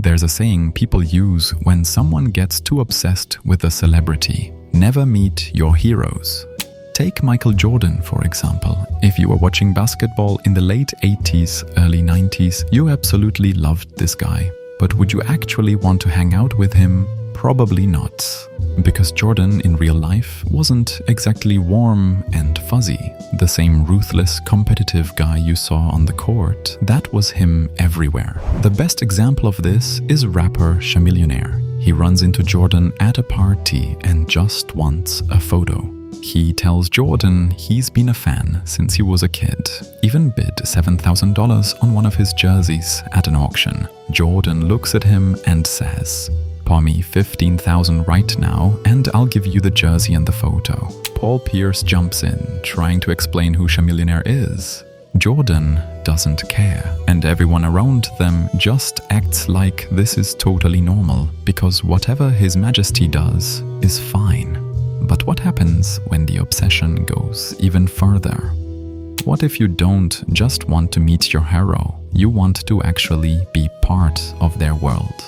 There's a saying people use when someone gets too obsessed with a celebrity: never meet your heroes. Take Michael Jordan, for example. If you were watching basketball in the late 80s, early 90s, you absolutely loved this guy. But would you actually want to hang out with him? Probably not. Because Jordan in real life wasn't exactly warm and fuzzy. The same ruthless, competitive guy you saw on the court, that was him everywhere. The best example of this is rapper Chamillionaire. He runs into Jordan at a party and just wants a photo. He tells Jordan he's been a fan since he was a kid, even bid $7,000 on one of his jerseys at an auction. Jordan looks at him and says, "Pour me $15,000 right now and I'll give you the jersey and the photo." Paul Pierce jumps in, trying to explain who Chamillionaire is. Jordan doesn't care, and everyone around them just acts like this is totally normal, because whatever His Majesty does is fine. But what happens when the obsession goes even further? What if you don't just want to meet your hero, you want to actually be part of their world?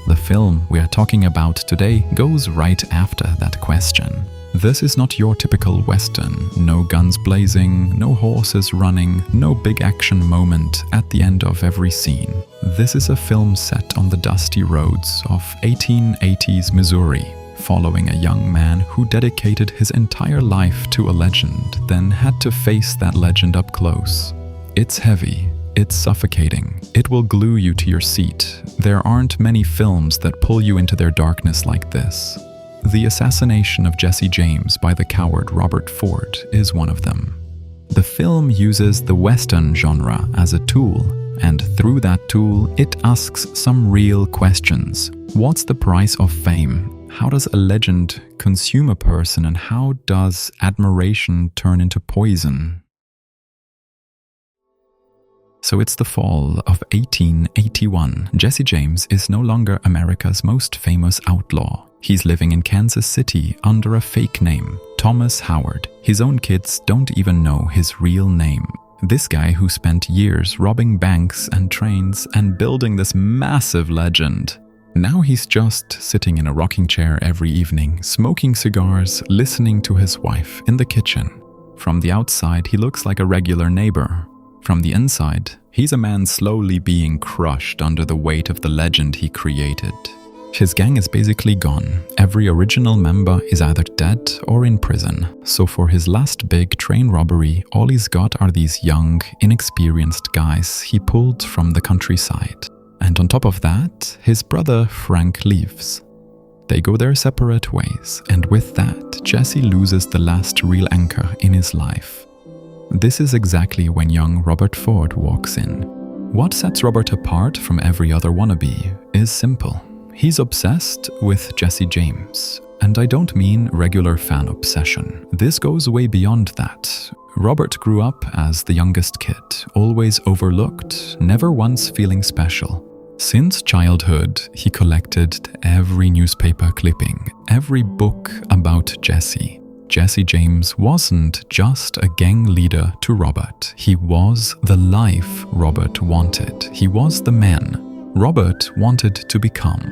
The film we are talking about today goes right after that question. This is not your typical Western. No guns blazing, no horses running, no big action moment at the end of every scene. This is a film set on the dusty roads of 1880s Missouri, following a young man who dedicated his entire life to a legend, then had to face that legend up close. It's heavy, it's suffocating, it will glue you to your seat. There aren't many films that pull you into their darkness like this. The Assassination of Jesse James by the coward Robert Ford is one of them. The film uses the Western genre as a tool, and through that tool, it asks some real questions. What's the price of fame? How does a legend consume a person, and how does admiration turn into poison? So it's the fall of 1881. Jesse James is no longer America's most famous outlaw. He's living in Kansas City under a fake name, Thomas Howard. His own kids don't even know his real name. This guy who spent years robbing banks and trains and building this massive legend. Now he's just sitting in a rocking chair every evening, smoking cigars, listening to his wife in the kitchen. From the outside, he looks like a regular neighbor. From the inside, he's a man slowly being crushed under the weight of the legend he created. His gang is basically gone. Every original member is either dead or in prison. So for his last big train robbery, all he's got are these young, inexperienced guys he pulled from the countryside. And on top of that, his brother Frank leaves. They go their separate ways, and with that, Jesse loses the last real anchor in his life. This is exactly when young Robert Ford walks in. What sets Robert apart from every other wannabe is simple. He's obsessed with Jesse James. And I don't mean regular fan obsession. This goes way beyond that. Robert grew up as the youngest kid, always overlooked, never once feeling special. Since childhood, he collected every newspaper clipping, every book about Jesse. Jesse James wasn't just a gang leader to Robert. He was the life Robert wanted. He was the man Robert wanted to become.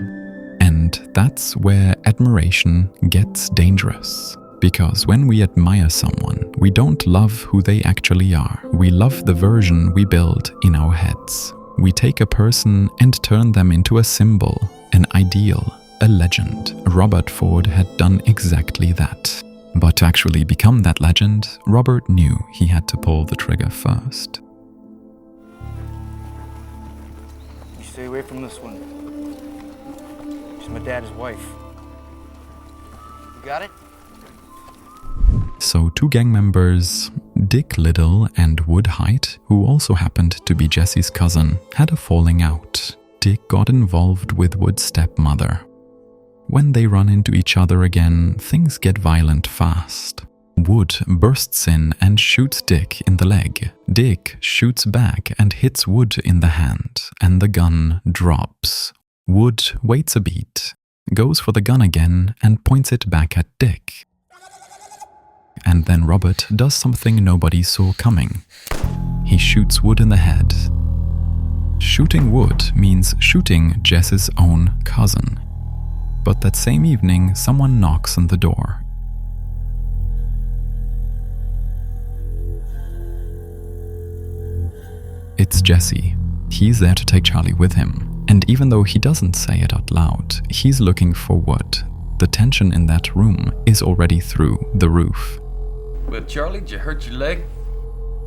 And that's where admiration gets dangerous. Because when we admire someone, we don't love who they actually are. We love the version we build in our heads. We take a person and turn them into a symbol, an ideal, a legend. Robert Ford had done exactly that. But to actually become that legend, Robert knew he had to pull the trigger first. You stay away from this one. She's my dad's wife. You got it? So two gang members, Dick Little and Wood Height, who also happened to be Jesse's cousin, had a falling out. Dick got involved with Wood's stepmother. When they run into each other again, things get violent fast. Wood bursts in and shoots Dick in the leg. Dick shoots back and hits Wood in the hand, and the gun drops. Wood waits a beat, goes for the gun again and points it back at Dick. And then Robert does something nobody saw coming. He shoots Wood in the head. Shooting wood means shooting Jess's own cousin. But that same evening, someone knocks on the door. It's Jesse. He's there to take Charlie with him. And even though he doesn't say it out loud, he's looking for wood. The tension in that room is already through the roof. Well, Charlie, did you hurt your leg?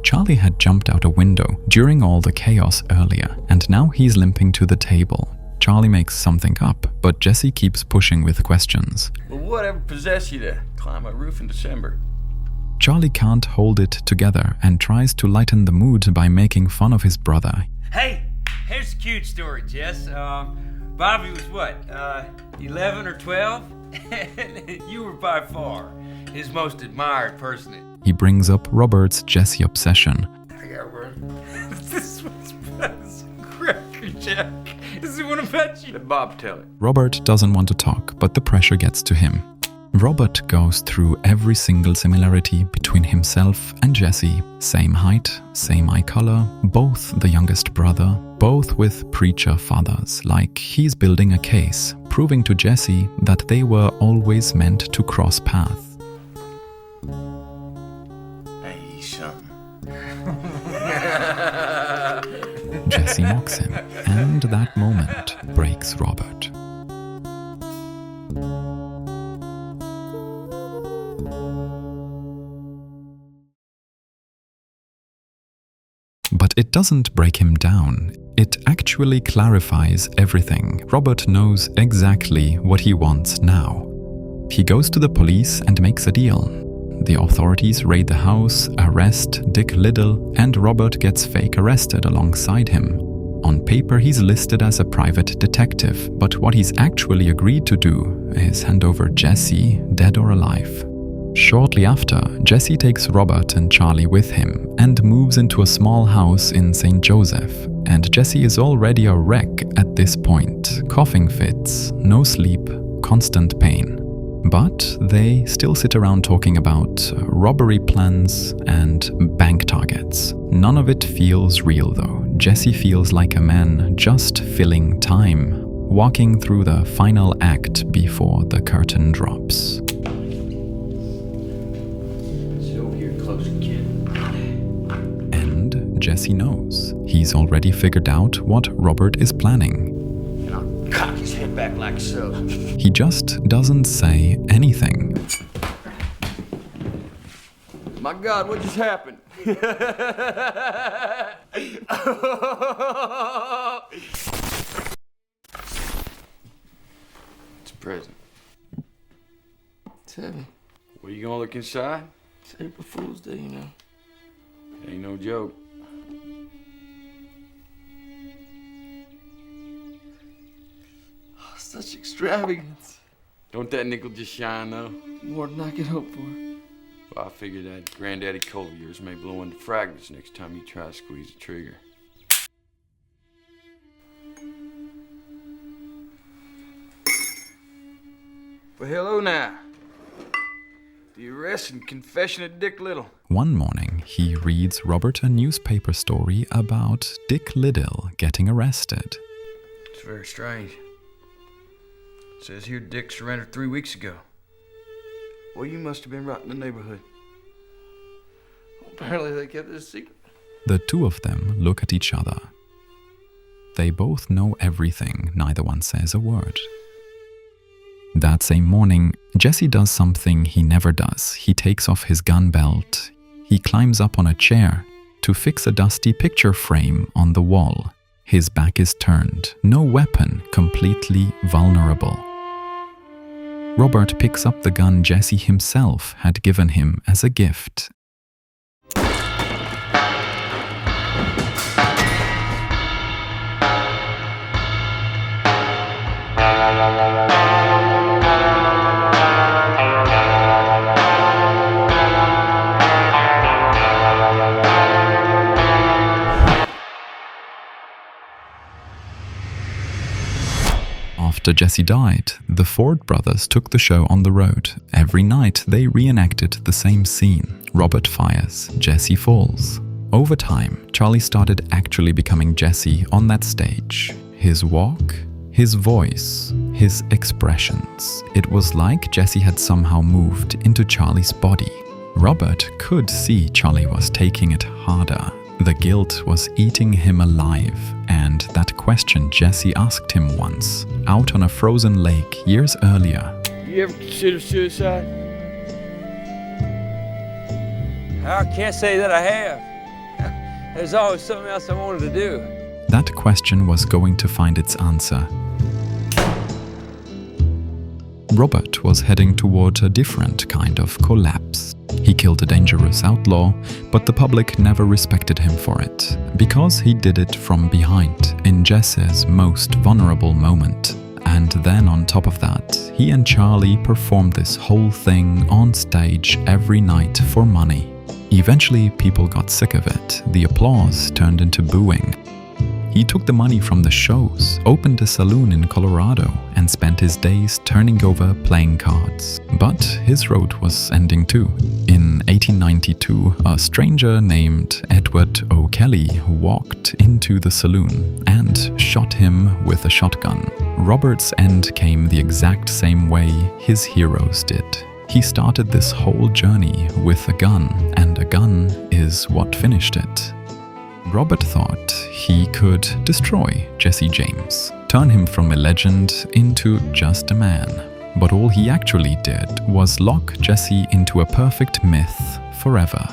Charlie had jumped out a window during all the chaos earlier, and now he's limping to the table. Charlie makes something up, but Jesse keeps pushing with questions. Well, whatever possessed you to climb a roof in December? Charlie can't hold it together and tries to lighten the mood by making fun of his brother. Hey, here's a cute story, Jess. Bobby was what, 11 or 12? You were by far his most admired person. He brings up Robert's Jesse obsession. I got one. This one's Cracker Jack. Is it one about you? Let Bob tell it. Robert doesn't want to talk, but the pressure gets to him. Robert goes through every single similarity between himself and Jesse. Same height, same eye color, both the youngest brother, both with preacher fathers. Like he's building a case, proving to Jesse that they were always meant to cross paths. Hey, something. Jesse mocks him, and that moment breaks Robert. But it doesn't break him down. It actually clarifies everything. Robert knows exactly what he wants now. He goes to the police and makes a deal. The authorities raid the house, arrest Dick Liddell, and Robert gets fake arrested alongside him. On paper, he's listed as a private detective, but what he's actually agreed to do is hand over Jesse, dead or alive. Shortly after, Jesse takes Robert and Charlie with him and moves into a small house in St. Joseph, and Jesse is already a wreck at this point. Coughing fits, no sleep, constant pain. But they still sit around talking about robbery plans and bank targets. None of it feels real though. Jesse feels like a man just filling time, walking through the final act before the curtain drops. And Jesse knows. He's already figured out what Robert is planning. And I'll cock his head back like so. He just doesn't say anything. My God, what just happened? It's a present. It's heavy. Well, you gonna look inside? It's April Fool's Day, you know. Ain't no joke. Oh, such extravagance. Don't that nickel just shine, though? More than I could hope for. Well, I figure that granddaddy coat of yours may blow into fragments next time you try to squeeze the trigger. Well, hello now. The arrest and confession of Dick Liddell. One morning, he reads Robert a newspaper story about Dick Liddell getting arrested. It's very strange. It says here Dick surrendered 3 weeks ago. Well, you must have been right in the neighborhood. Apparently they kept it a secret. The two of them look at each other. They both know everything, neither one says a word. That same morning, Jesse does something he never does. He takes off his gun belt. He climbs up on a chair to fix a dusty picture frame on the wall. His back is turned, no weapon, completely vulnerable. Robert picks up the gun Jesse himself had given him as a gift. After Jesse died, the Ford brothers took the show on the road. Every night they reenacted the same scene. Robert fires, Jesse falls. Over time, Charlie started actually becoming Jesse on that stage. His walk, his voice, his expressions. It was like Jesse had somehow moved into Charlie's body. Robert could see Charlie was taking it harder. The guilt was eating him alive, and that question Jesse asked him once, out on a frozen lake years earlier. You ever consider suicide? I can't say that I have. There's always something else I wanted to do. That question was going to find its answer. Robert was heading toward a different kind of collapse. He killed a dangerous outlaw, but the public never respected him for it, because he did it from behind, in Jesse's most vulnerable moment. And then on top of that, he and Charlie performed this whole thing on stage every night for money. Eventually, people got sick of it. The applause turned into booing. He took the money from the shows, opened a saloon in Colorado, and spent his days turning over playing cards. But his road was ending too. In 1892, a stranger named Edward O'Kelly walked into the saloon and shot him with a shotgun. Robert's end came the exact same way his heroes did. He started this whole journey with a gun, and a gun is what finished it. Robert thought he could destroy Jesse James, turn him from a legend into just a man. But all he actually did was lock Jesse into a perfect myth forever.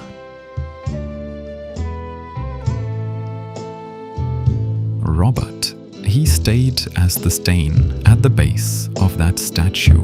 Robert, he stayed as the stain at the base of that statue.